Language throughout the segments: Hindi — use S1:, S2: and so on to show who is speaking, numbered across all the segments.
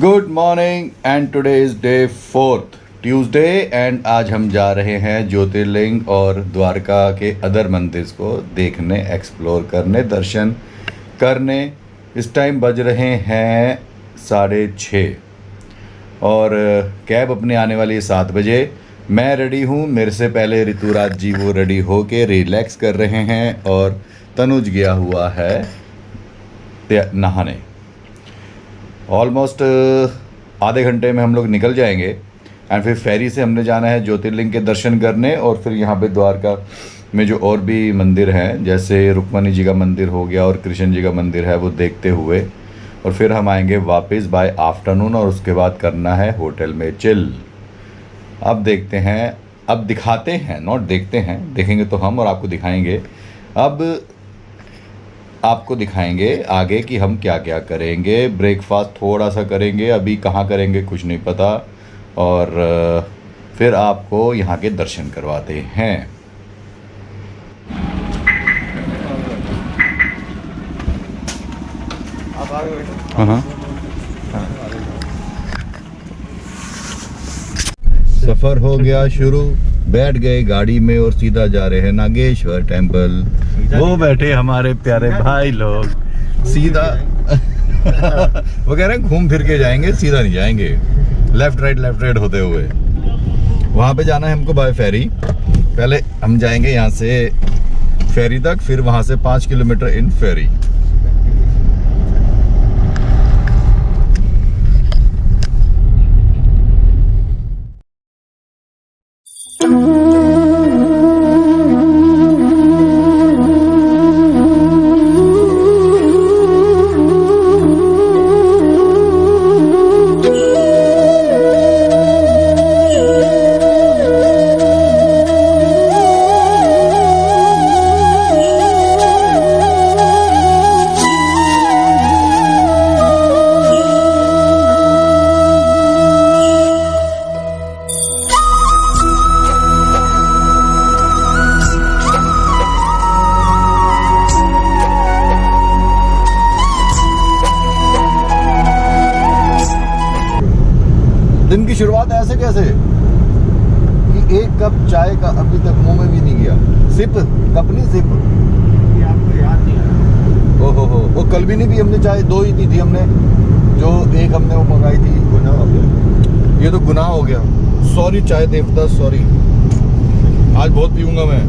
S1: Good morning and today is day 4th Tuesday and आज हम जा रहे हैं ज्योतिर्लिंग और द्वारका के अदर मंदिर को देखने, एक्सप्लोर करने, दर्शन करने। इस टाइम बज रहे हैं 6:30 और कैब अपने आने वाली है 7 बजे। मैं रेडी हूँ, मेरे से पहले ऋतुराज जी वो रेडी होके रिलैक्स कर रहे हैं और तनुज गया हुआ है नहाने। ऑलमोस्ट आधे घंटे में हम लोग निकल जाएंगे एंड फिर फेरी से हमने जाना है ज्योतिर्लिंग के दर्शन करने और फिर यहाँ पे द्वारका में जो और भी मंदिर हैं जैसे रुक्मणी जी का मंदिर हो गया और कृष्ण जी का मंदिर है वो देखते हुए और फिर हम आएंगे वापस बाय आफ्टरनून और उसके बाद करना है होटल में चिल। अब देखते हैं, अब दिखाते हैं, नॉट देखते हैं, देखेंगे तो हम और आपको दिखाएंगे। अब आपको दिखाएंगे आगे कि हम क्या क्या करेंगे। ब्रेकफास्ट थोड़ा सा करेंगे, अभी कहाँ करेंगे कुछ नहीं पता, और फिर आपको यहाँ के दर्शन करवाते हैं। हाँ, सफ़र हो गया शुरू, बैठ गए गाड़ी में और सीधा जा रहे हैं नागेश्वर टेम्पल। वो बैठे हमारे प्यारे भाई लोग, सीधा वो कह रहे हैं घूम फिर के जाएंगे, सीधा नहीं जाएंगे, लेफ्ट राइट होते हुए। वहाँ पे जाना है हमको बाय फेरी। पहले हम जाएंगे यहाँ से फेरी तक, फिर वहाँ से 5 किलोमीटर इन फेरी। दिन की शुरुआत ऐसे कैसे कि एक कप चाय का अभी तक मुंह में भी नहीं गया। सिप, कप नहीं सिप।
S2: आपको याद नहीं आ रहा?
S1: ओहो, वो कल भी नहीं पी हमने चाय, 2 ही पी थी हमने, जो एक हमने वो मंगाई थी। गुनाह हो गया, ये तो गुनाह हो गया। सॉरी चाय देवता, सॉरी, आज बहुत पीऊंगा मैं।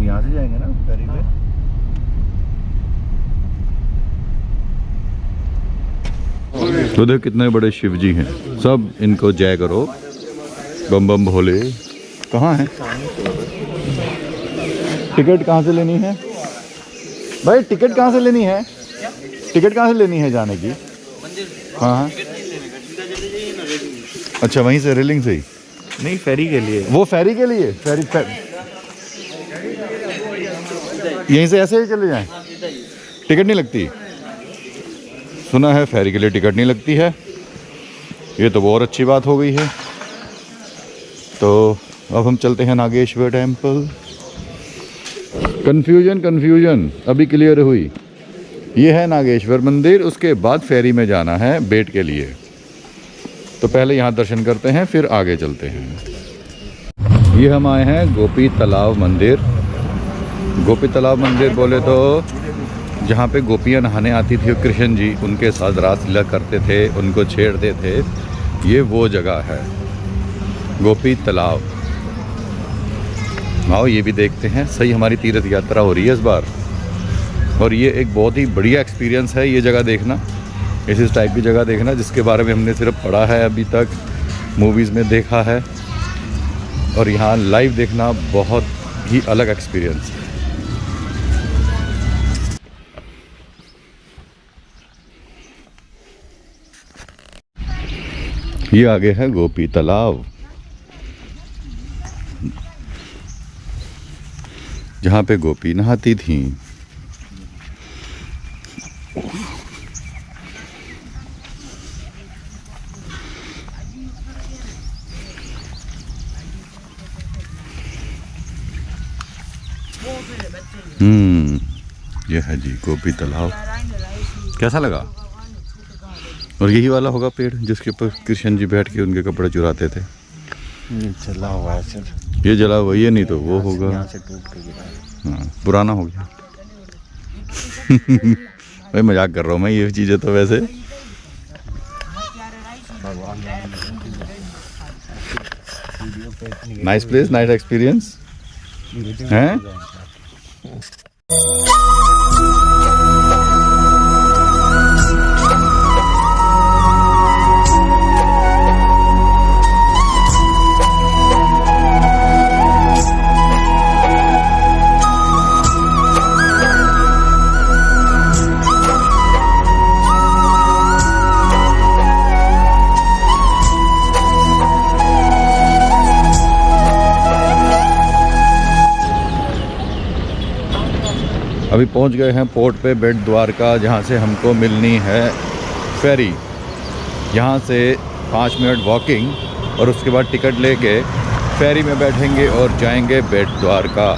S1: यहाँ से जाएंगे ना फेरी पे। तो देख कितने बड़े शिव जी हैं, सब इनको जय करो, बम बम भोले। कहाँ है टिकट, कहाँ से लेनी है भाई? टिकट कहाँ से लेनी है? टिकट कहाँ से लेनी है जाने की? हाँ हाँ, अच्छा वहीं से, रेलिंग से ही?
S2: नहीं, फेरी के लिए।
S1: वो फेरी के लिए, फेरी यहीं से ऐसे ही चले जाएं? टिकट नहीं लगती? सुना है फेरी के लिए टिकट नहीं लगती है, ये तो बहुत अच्छी बात हो गई है। तो अब हम चलते हैं नागेश्वर टेम्पल। कन्फ्यूजन अभी क्लियर हुई। ये है नागेश्वर मंदिर, उसके बाद फेरी में जाना है बेट के लिए। तो पहले यहाँ दर्शन करते हैं, फिर आगे चलते हैं। ये हम आए हैं गोपी तालाब मंदिर। गोपी तालाब मंदिर बोले तो जहाँ पे गोपियाँ नहाने आती थी, कृष्ण जी उनके साथ रासलीला करते थे, उनको छेड़ते थे, ये वो जगह है गोपी तालाब। आओ ये भी देखते हैं। सही, हमारी तीर्थ यात्रा हो रही है इस बार और ये एक बहुत ही बढ़िया एक्सपीरियंस है ये जगह देखना, इस टाइप की जगह देखना जिसके बारे में हमने सिर्फ पढ़ा है अभी तक, मूवीज़ में देखा है, और यहाँ लाइव देखना बहुत ही अलग एक्सपीरियंस है। ये आगे है गोपी तालाब। जहाँ पे गोपी नहाती थी। ये है जी गोपी तालाब। कैसा लगा? और यही वाला होगा पेड़ जिसके ऊपर कृष्ण जी बैठ के उनके कपड़े चुराते थे।
S2: चला हुआ है सर।
S1: ये जला हुआ, ये नहीं तो वो होगा।
S2: यहाँ से टूट के गिरा।
S1: हाँ, पुराना हो गया। भाई मजाक कर रहा हूँ मैं, ये चीज़ें तो वैसे। नाइस प्लेस, नाइस एक्सपीरियंस हैं। अभी पहुंच गए हैं पोर्ट पे बेट द्वारका, जहां से हमको मिलनी है फेरी। यहां से 5 मिनट वॉकिंग और उसके बाद टिकट लेके फेरी में बैठेंगे और जाएंगे बेट द्वारका।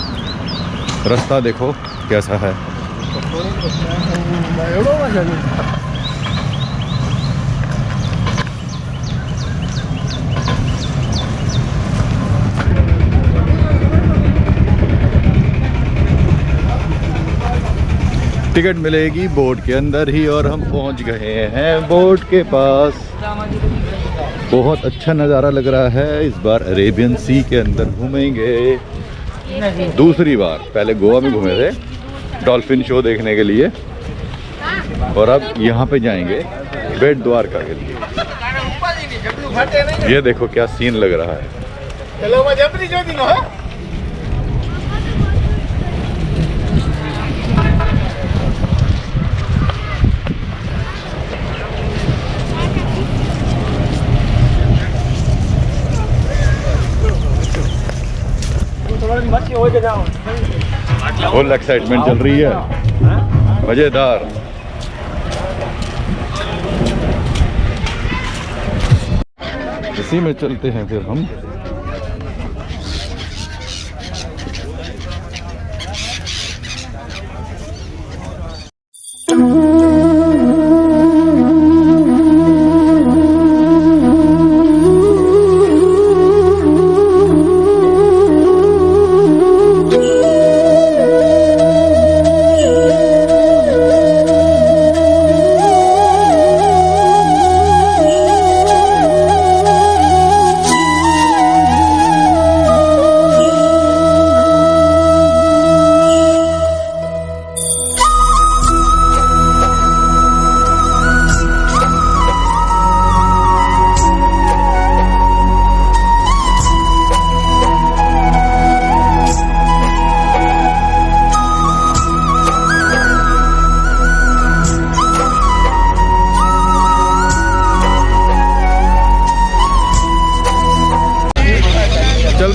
S1: रास्ता देखो कैसा है। टिकट मिलेगी बोट के अंदर ही और हम पहुंच गए हैं बोट के पास। बहुत अच्छा नज़ारा लग रहा है। इस बार अरेबियन सी के अंदर घूमेंगे दूसरी बार। पहले गोवा में घूमे थे डॉल्फिन शो देखने के लिए और अब यहाँ पे जाएंगे बेट द्वारका के लिए। ये देखो क्या सीन लग रहा है। फुल एक्साइटमेंट चल रही है, मजेदार। इसी में चलते हैं फिर हम।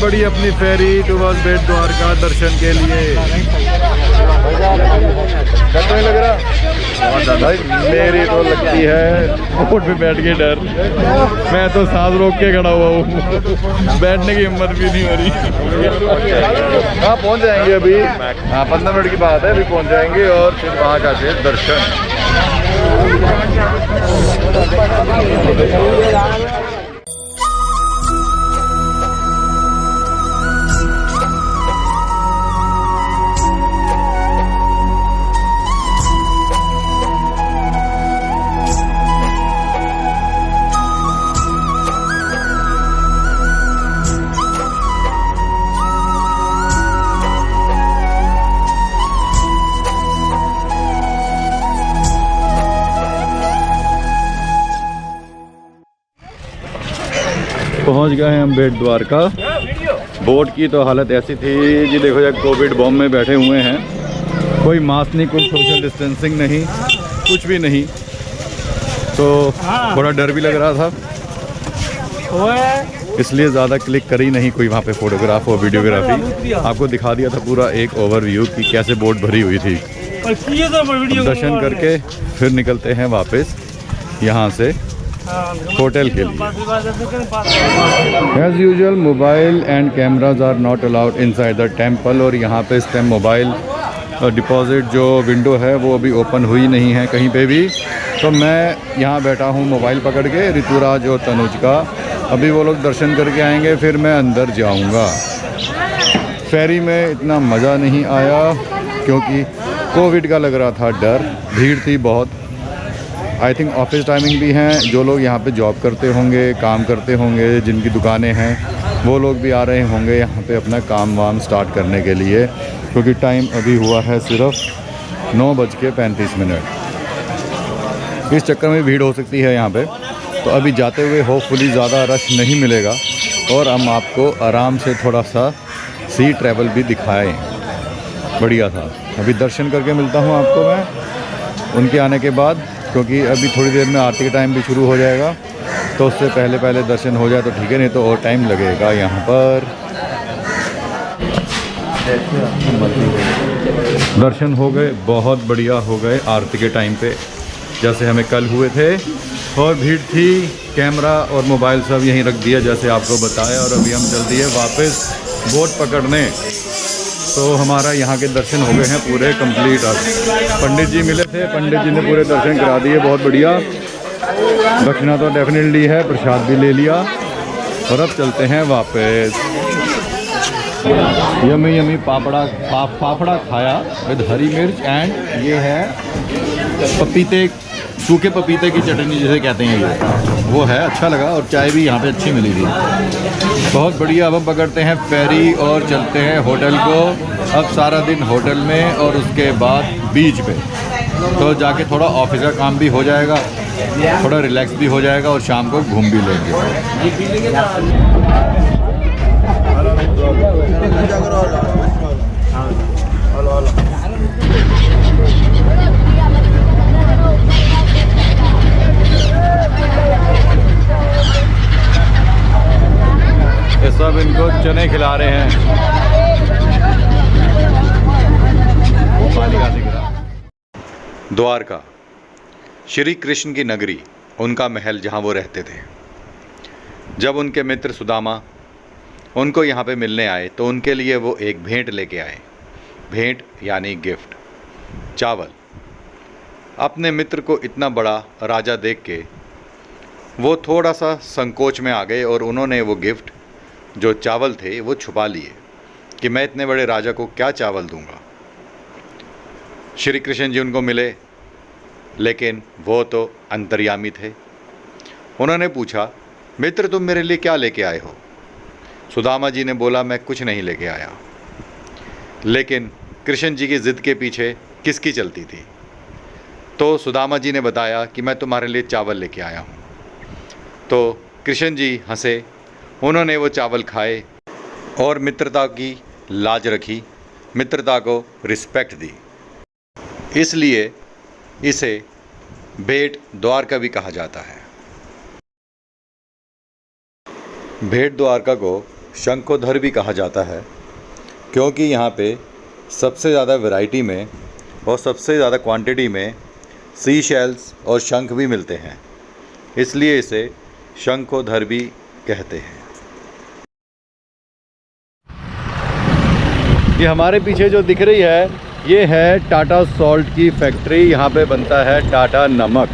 S1: बड़ी अपनी फेरी टुवर्ड्स बेट द्वारका दर्शन के लिए। कैसा लग रहा भाई? मेरी तो लगती है बोट पे बैठ के डर। मैं तो सांस रोक के खड़ा हुआ हूँ, बैठने की हिम्मत भी नहीं हो रही। हाँ पहुँच जाएंगे अभी। हाँ 15 मिनट की बात है, अभी पहुँच जाएंगे और फिर वहाँ का से दर्शन। पहुंच गए हैं हम बेट द्वारका। बोट की तो हालत ऐसी थी जी, देखो यार कोविड बॉम्ब में बैठे हुए हैं, कोई मास्क नहीं, कोई सोशल डिस्टेंसिंग नहीं, कुछ भी नहीं, तो बड़ा डर भी लग रहा था। इसलिए ज़्यादा क्लिक करी नहीं कोई वहाँ पे फ़ोटोग्राफ और वीडियोग्राफी। आपको दिखा दिया था पूरा एक ओवरव्यू कि कैसे बोट भरी हुई थी। दर्शन करके फिर निकलते हैं वापस यहाँ से होटल के लिए। As usual mobile and cameras are not allowed inside the temple. और यहाँ पे इस टाइम मोबाइल डिपॉजिट जो विंडो है वो अभी ओपन हुई नहीं है कहीं पे भी। तो मैं यहाँ बैठा हूँ मोबाइल पकड़ के, ऋतुराज और तनुज का। अभी वो लोग दर्शन करके आएंगे फिर मैं अंदर जाऊँगा। फेरी में इतना मज़ा नहीं आया क्योंकि कोविड का लग रहा था डर, भीड़ थी बहुत। आई थिंक ऑफिस टाइमिंग भी हैं, जो लोग यहाँ पे जॉब करते होंगे, काम करते होंगे, जिनकी दुकानें हैं वो लोग भी आ रहे होंगे यहाँ पे अपना काम वाम स्टार्ट करने के लिए, क्योंकि टाइम अभी हुआ है सिर्फ 9:35। इस चक्कर में भीड़ हो सकती है यहाँ पे। तो अभी जाते हुए होपफुली ज़्यादा रश नहीं मिलेगा और हम आपको आराम से थोड़ा सा सी ट्रैवल भी दिखाएं। बढ़िया था। अभी दर्शन करके मिलता हूँ आपको मैं उनके आने के बाद, क्योंकि अभी थोड़ी देर में आरती का टाइम भी शुरू हो जाएगा। तो उससे पहले दर्शन हो जाए तो ठीक है, नहीं तो और टाइम लगेगा यहाँ पर। दर्शन हो गए, बहुत बढ़िया हो गए आरती के टाइम पे, जैसे हमें कल हुए थे। और भीड़ थी, कैमरा और मोबाइल सब यहीं रख दिया जैसे आपको बताया। और अभी हम चल दिए वापस बोट पकड़ने। तो हमारा यहाँ के दर्शन हो गए हैं पूरे कंप्लीट। अब पंडित जी मिले थे, पंडित जी ने पूरे दर्शन करा दिए, बहुत बढ़िया। दक्षिणा तो डेफिनेटली है, प्रसाद भी ले लिया और अब चलते हैं वापस। यमी यमी फाफड़ा खाया विद हरी मिर्च एंड ये है पपीते, सूखे पपीते की चटनी जिसे कहते हैं ये, वो है। अच्छा लगा और चाय भी यहाँ पे अच्छी मिली थी, बहुत बढ़िया। अब हम पकड़ते हैं फेरी और चलते हैं होटल को। अब सारा दिन होटल में और उसके बाद बीच पे, तो जाके थोड़ा ऑफिस का काम भी हो जाएगा, थोड़ा रिलैक्स भी हो जाएगा और शाम को घूम भी लेंगे। ये सब इनको चने खिला रहे हैं। द्वारका, श्री कृष्ण की नगरी, उनका महल जहाँ वो रहते थे। जब उनके मित्र सुदामा उनको यहाँ पे मिलने आए तो उनके लिए वो एक भेंट लेके आए। भेंट यानी गिफ्ट, चावल। अपने मित्र को इतना बड़ा राजा देख के वो थोड़ा सा संकोच में आ गए और उन्होंने वो गिफ्ट जो चावल थे वो छुपा लिए कि मैं इतने बड़े राजा को क्या चावल दूंगा। श्री कृष्ण जी उनको मिले, लेकिन वो तो अंतर्यामी थे। उन्होंने पूछा, मित्र तुम मेरे लिए क्या लेके आए हो? सुदामा जी ने बोला, मैं कुछ नहीं लेके आया। लेकिन कृष्ण जी की ज़िद के पीछे किसकी चलती थी? तो सुदामा जी ने बताया कि मैं तुम्हारे लिए चावल लेके आया हूँ। तो कृष्ण जी हंसे, उन्होंने वो चावल खाए और मित्रता की लाज रखी, मित्रता को रिस्पेक्ट दी। इसलिए इसे भेंट द्वारका भी कहा जाता है। भेंट द्वारका को शंखोधर भी कहा जाता है, क्योंकि यहाँ पे सबसे ज़्यादा वैरायटी में और सबसे ज़्यादा क्वांटिटी में सी शेल्स और शंख भी मिलते हैं, इसलिए इसे शंखोधर भी कहते हैं। ये हमारे पीछे जो दिख रही है ये है टाटा सॉल्ट की फैक्ट्री। यहाँ पे बनता है टाटा नमक।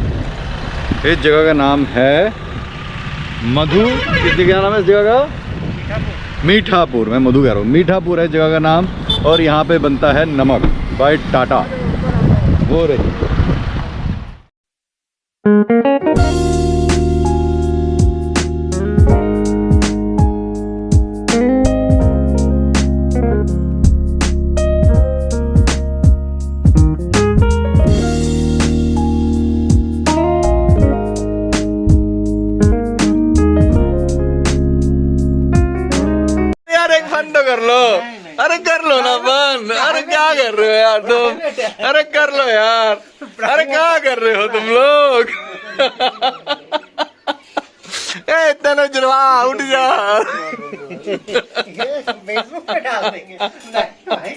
S1: इस जगह का नाम है मधु, किस जगह का नाम है इस जगह का? मीठापुर। मैं मधु कह रहा हूँ, मीठापुर है जगह का नाम। और यहाँ पे बनता है नमक बाय टाटा। वो रही कर लो। अरे कर लो ना बंद। अरे क्या कर रहे हो यार तुम? अरे कर लो यार। अरे क्या कर रहे हो तुम लोग? ए तनुजवा उठ जा।
S2: फेसबुक पे डाल देंगे। नहीं भाई,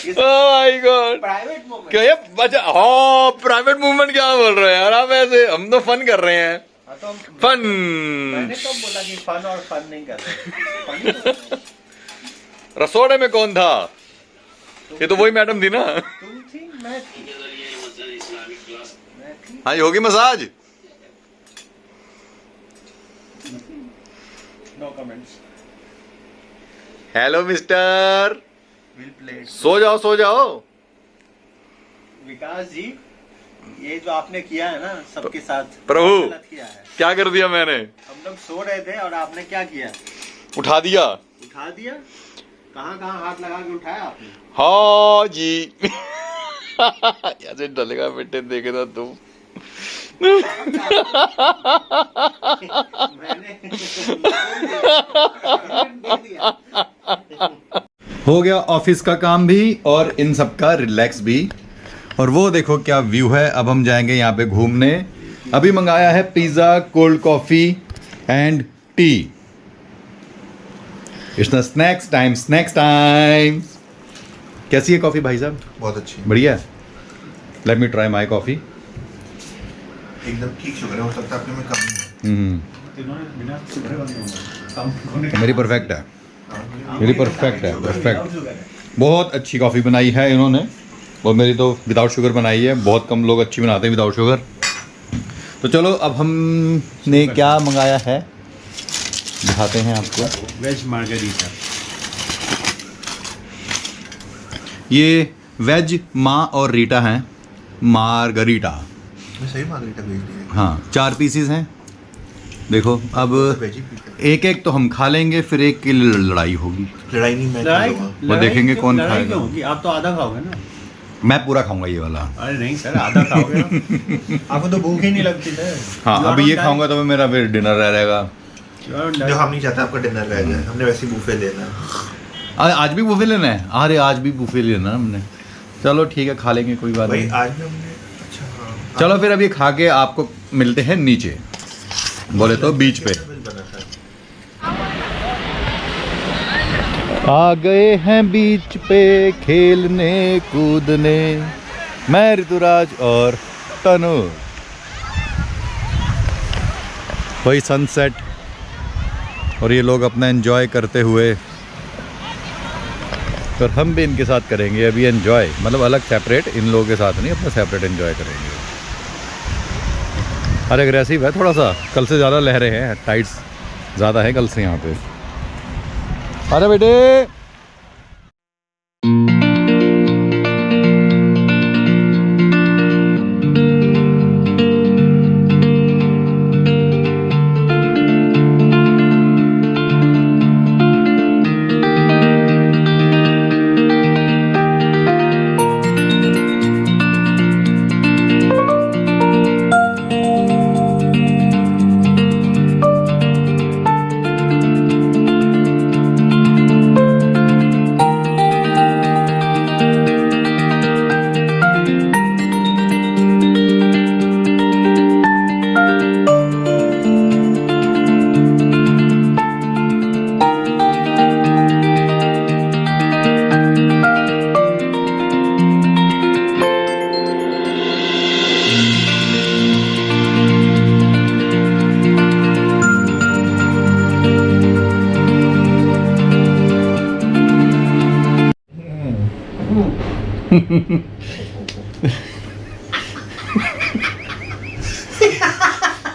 S1: oh my God,
S2: private moment.
S1: क्या ये बचा? हाँ प्राइवेट मूवमेंट क्या बोल रहे हैं यार आप? ऐसे हम तो फन कर रहे हैं।
S2: तो
S1: फन।
S2: मैंने कब बोला कि फन और फन नहीं कर रहे?
S1: रसोड़े में कौन था? ये तो वही मैडम थी ना।
S2: तुम थी, मैं थी।
S1: हाँ ये होगी massage.
S2: No comments.
S1: Hello mister,
S2: will play.
S1: सो जाओ सो जाओ।
S2: विकास जी, ये जो आपने किया है ना सबके साथ,
S1: प्रभु।
S2: बहुत गलत किया है।
S1: क्या कर दिया मैंने?
S2: हम लोग सो रहे थे और आपने क्या किया?
S1: उठा दिया।
S2: उठा दिया? कहाँ कहाँ हाथ लगा के उठाया आपने?
S1: हाँ जी। ऐसे डलेगा बेटे, देखे था तुम।
S2: मैंने
S1: हो गया ऑफिस का काम भी और इन सब का रिलैक्स भी। और वो देखो क्या व्यू है। अब हम जाएंगे यहाँ पे घूमने। अभी मंगाया है pizza, cold coffee and T. It's the snacks time, snacks time. कैसी है कॉफ़ी भाई साहब?
S3: बहुत अच्छी,
S1: बढ़िया। Let me try my coffee.
S3: एकदम ठीक शुगर है। हो सकता है आपके में कम है।
S1: मेरी परफेक्ट है, मेरी परफेक्ट है, परफेक्ट। बहुत अच्छी कॉफ़ी बनाई है इन्होंने और मेरी तो विदाउट शुगर बनाई है। बहुत कम लोग अच्छी बनाते हैं विदाउट शुगर। तो चलो अब हमने क्या मंगाया है दिखाते हैं आपको।
S2: Veg margarita.
S1: ये वेज माँ और रीटा हैं, मार्गरीटा।
S3: सही मार्गरीटा भेज दिया।
S1: हाँ 4 पीसीज हैं। देखो अब
S3: वेजी
S1: एक एक तो हम खा लेंगे, फिर एक की लड़ाई होगी।
S3: लड़ाई नहीं, मैं खा लूंगा।
S1: वो देखेंगे कौन खाएगा।
S2: क्यों होगी? आप तो आधा खाओगे ना।
S1: मैं पूरा खाऊंगा ये वाला।
S2: अरे नहीं सर, आधा खाओगे ना। आपको तो भूख ही नहीं लगती है।
S1: हाँ अभी ये खाऊंगा तो मेरा फिर डिनर रहेगा।
S3: जो हम नहीं चाहते आपका डिनर रह जाए, हमने वैसे ही बुफे लेना है।
S1: आज भी बुफे लेना है? अरे आज भी बुफे लेना है हमने। चलो ठीक है, खा लेंगे, कोई बात
S3: भाई
S1: नहीं।
S3: आज भी हमने, अच्छा हाँ।
S1: चलो फिर अभी खा के आपको मिलते हैं नीचे, बोले तो बीच पे।
S3: बना था।
S1: आ गए हैं बीच पे खेलने कूदने, मैं ऋतुराज और तनु। वही सनसेट और ये लोग अपना एंजॉय करते हुए, और हम भी इनके साथ करेंगे अभी एंजॉय, मतलब अलग सेपरेट, इन लोगों के साथ नहीं, अपना सेपरेट एंजॉय करेंगे। अरे अग्रेसिव है थोड़ा सा, कल से ज़्यादा लहरें हैं, टाइड्स ज़्यादा है कल से यहाँ पे। अरे बेटे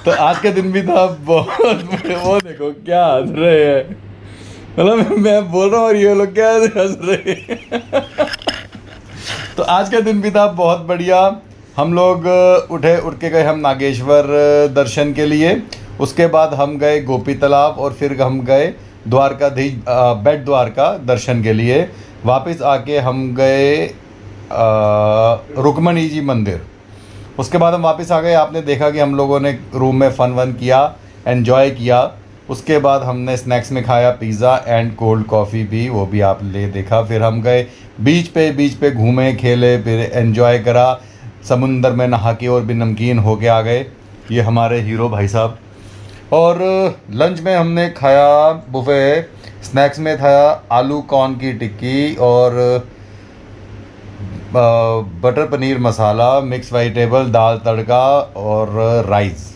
S1: तो आज का दिन भी था बहुत। वो देखो क्या हंस रहे हैं, मतलब मैं बोल रहा हूँ और ये लोग क्या हंस रहे हैं। तो आज का दिन भी था बहुत बढ़िया। हम लोग उठ के गए हम नागेश्वर दर्शन के लिए। उसके बाद हम गए गोपी तालाब और फिर हम गए द्वारकाधीश बेट द्वारका दर्शन के लिए। वापस आके हम गए रुक्मणी जी मंदिर। उसके बाद हम वापस आ गए। आपने देखा कि हम लोगों ने रूम में फ़न वन किया, एन्जॉय किया। उसके बाद हमने स्नैक्स में खाया पिज़्ज़ा एंड कोल्ड कॉफ़ी भी, वो भी आप ले देखा। फिर हम गए बीच पे घूमे खेले, फिर एन्जॉय करा, समुंदर में नहा के और भी नमकीन हो के आ गए। ये हमारे हीरो भाई साहब। और लंच में हमने खाया बुफे, स्नैक्स में था आलू कॉर्न की टिक्की और butter paneer masala, mix vegetable, दाल तड़का और राइस।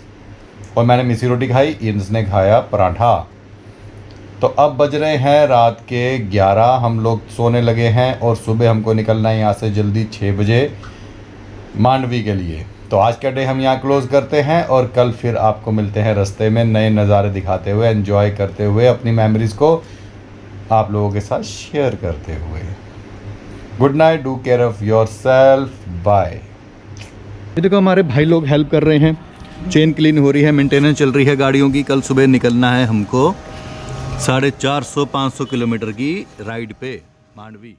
S1: और मैंने मिसी रोटी खाई, इसने खाया पराठा। तो अब बज रहे हैं रात के 11, हम लोग सोने लगे हैं और सुबह हमको निकलना है यहाँ से जल्दी 6 बजे मांडवी के लिए। तो आज का डे हम यहाँ क्लोज़ करते हैं और कल फिर आपको मिलते हैं रास्ते में नए नज़ारे दिखाते हुए, एंजॉय करते हुए, अपनी मेमोरीज़ को आप लोगों के साथ शेयर करते हुए। Good night, do care of yourself, bye. ये देखो हमारे भाई लोग हेल्प कर रहे हैं, चेन क्लीन हो रही है, मेंटेनेंस चल रही है गाड़ियों की। कल सुबह निकलना है हमको 450-500 किलोमीटर की राइड पे मांडवी।